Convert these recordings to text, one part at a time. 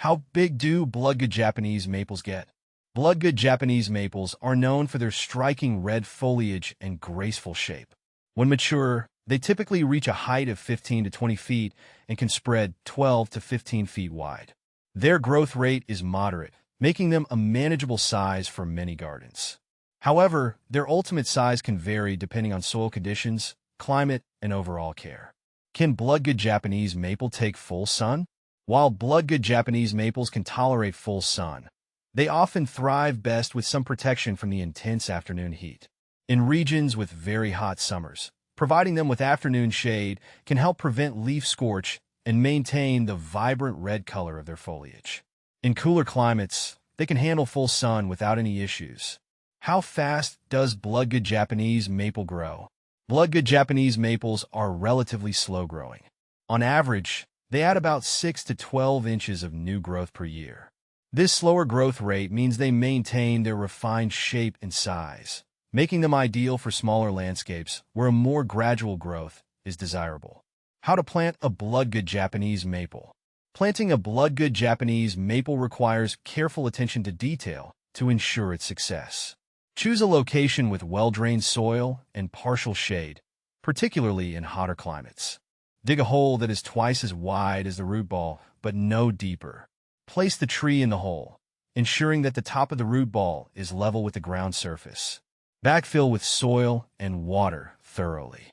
How big do Bloodgood Japanese maples get? Bloodgood Japanese maples are known for their striking red foliage and graceful shape. When mature, they typically reach a height of 15 to 20 feet and can spread 12 to 15 feet wide. Their growth rate is moderate, making them a manageable size for many gardens. However, their ultimate size can vary depending on soil conditions, climate, and overall care. Can Bloodgood Japanese maple take full sun? While Bloodgood Japanese maples can tolerate full sun, they often thrive best with some protection from the intense afternoon heat. In regions with very hot summers, providing them with afternoon shade can help prevent leaf scorch and maintain the vibrant red color of their foliage. In cooler climates, they can handle full sun without any issues. How fast does Bloodgood Japanese maple grow? Bloodgood Japanese maples are relatively slow-growing. On average, they add about 6 to 12 inches of new growth per year. This slower growth rate means they maintain their refined shape and size, making them ideal for smaller landscapes where a more gradual growth is desirable. How to plant a Bloodgood Japanese maple. Planting a Bloodgood Japanese maple requires careful attention to detail to ensure its success. Choose a location with well-drained soil and partial shade, particularly in hotter climates. Dig a hole that is twice as wide as the root ball, but no deeper. Place the tree in the hole, ensuring that the top of the root ball is level with the ground surface. Backfill with soil and water thoroughly.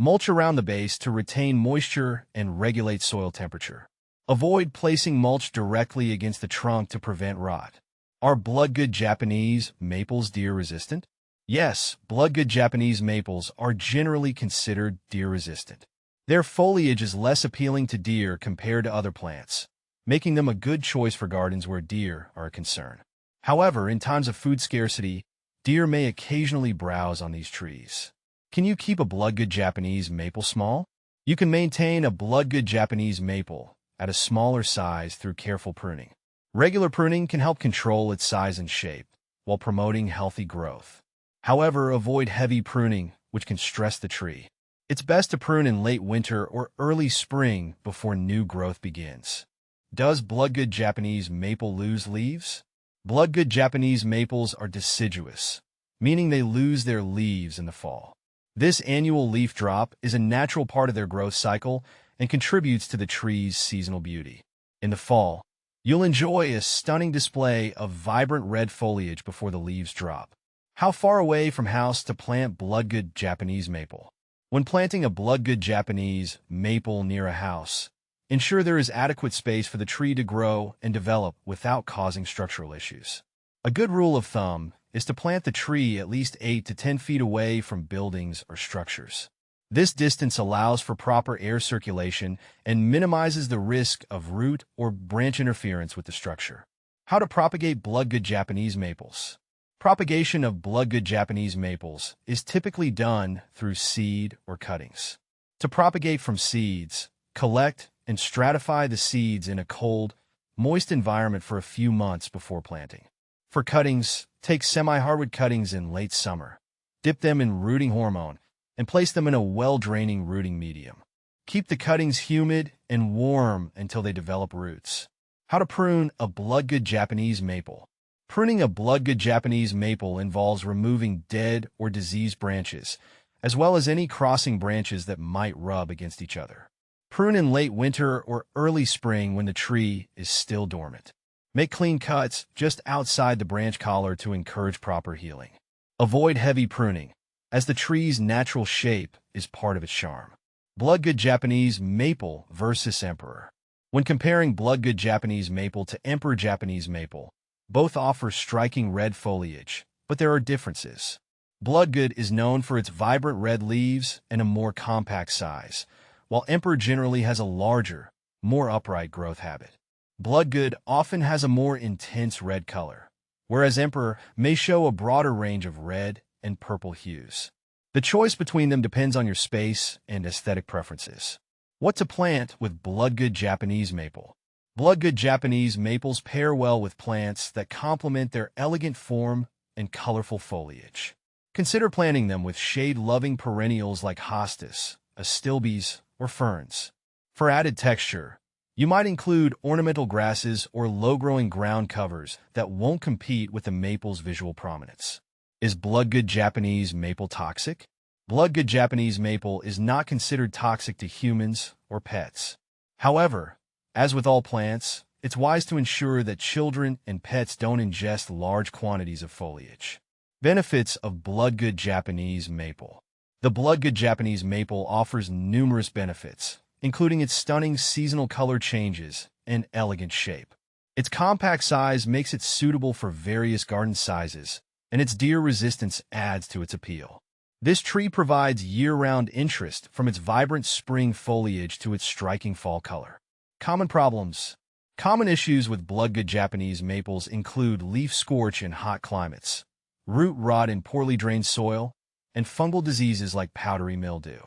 Mulch around the base to retain moisture and regulate soil temperature. Avoid placing mulch directly against the trunk to prevent rot. Are Bloodgood Japanese maples deer-resistant? Yes, Bloodgood Japanese maples are generally considered deer-resistant. Their foliage is less appealing to deer compared to other plants, making them a good choice for gardens where deer are a concern. However, in times of food scarcity, deer may occasionally browse on these trees. Can you keep a Bloodgood Japanese maple small? You can maintain a Bloodgood Japanese maple at a smaller size through careful pruning. Regular pruning can help control its size and shape, while promoting healthy growth. However, avoid heavy pruning, which can stress the tree. It's best to prune in late winter or early spring before new growth begins. Does Bloodgood Japanese maple lose leaves? Bloodgood Japanese maples are deciduous, meaning they lose their leaves in the fall. This annual leaf drop is a natural part of their growth cycle and contributes to the tree's seasonal beauty. In the fall, you'll enjoy a stunning display of vibrant red foliage before the leaves drop. How far away from house to plant Bloodgood Japanese maple? When planting a Bloodgood Japanese maple near a house, ensure there is adequate space for the tree to grow and develop without causing structural issues. A good rule of thumb is to plant the tree at least 8 to 10 feet away from buildings or structures. This distance allows for proper air circulation and minimizes the risk of root or branch interference with the structure. How to propagate Bloodgood Japanese maples. Propagation of Bloodgood Japanese maples is typically done through seed or cuttings. To propagate from seeds, collect and stratify the seeds in a cold, moist environment for a few months before planting. For cuttings, take semi-hardwood cuttings in late summer. Dip them in rooting hormone and place them in a well-draining rooting medium. Keep the cuttings humid and warm until they develop roots. How to prune a Bloodgood Japanese maple. Pruning a Bloodgood Japanese maple involves removing dead or diseased branches, as well as any crossing branches that might rub against each other. Prune in late winter or early spring when the tree is still dormant. Make clean cuts just outside the branch collar to encourage proper healing. Avoid heavy pruning, as the tree's natural shape is part of its charm. Bloodgood Japanese maple versus Emperor. When comparing Bloodgood Japanese maple to Emperor Japanese maple, both offer striking red foliage, but there are differences. Bloodgood is known for its vibrant red leaves and a more compact size, while Emperor generally has a larger, more upright growth habit. Bloodgood often has a more intense red color, whereas Emperor may show a broader range of red and purple hues. The choice between them depends on your space and aesthetic preferences. What to plant with Bloodgood Japanese maple. Bloodgood Japanese maples pair well with plants that complement their elegant form and colorful foliage. Consider planting them with shade-loving perennials like hostas, astilbes, or ferns. For added texture, You might include ornamental grasses or low-growing ground covers that won't compete with the maple's visual prominence. Is Bloodgood Japanese Maple toxic? Bloodgood Japanese Maple is not considered toxic to humans or pets. However, as with all plants, it's wise to ensure that children and pets don't ingest large quantities of foliage. Benefits of Bloodgood Japanese Maple. The Bloodgood Japanese Maple offers numerous benefits, including its stunning seasonal color changes and elegant shape. Its compact size makes it suitable for various garden sizes, and its deer resistance adds to its appeal. This tree provides year-round interest from its vibrant spring foliage to its striking fall color. Common problems. Common issues with Bloodgood Japanese maples include leaf scorch in hot climates, root rot in poorly drained soil, and fungal diseases like powdery mildew.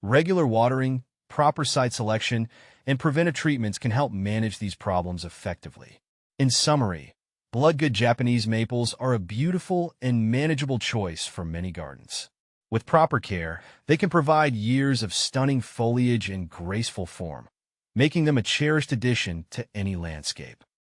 Regular watering, proper site selection, and preventive treatments can help manage these problems effectively. In summary, Bloodgood Japanese maples are a beautiful and manageable choice for many gardens. With proper care, they can provide years of stunning foliage and graceful form, making them a cherished addition to any landscape.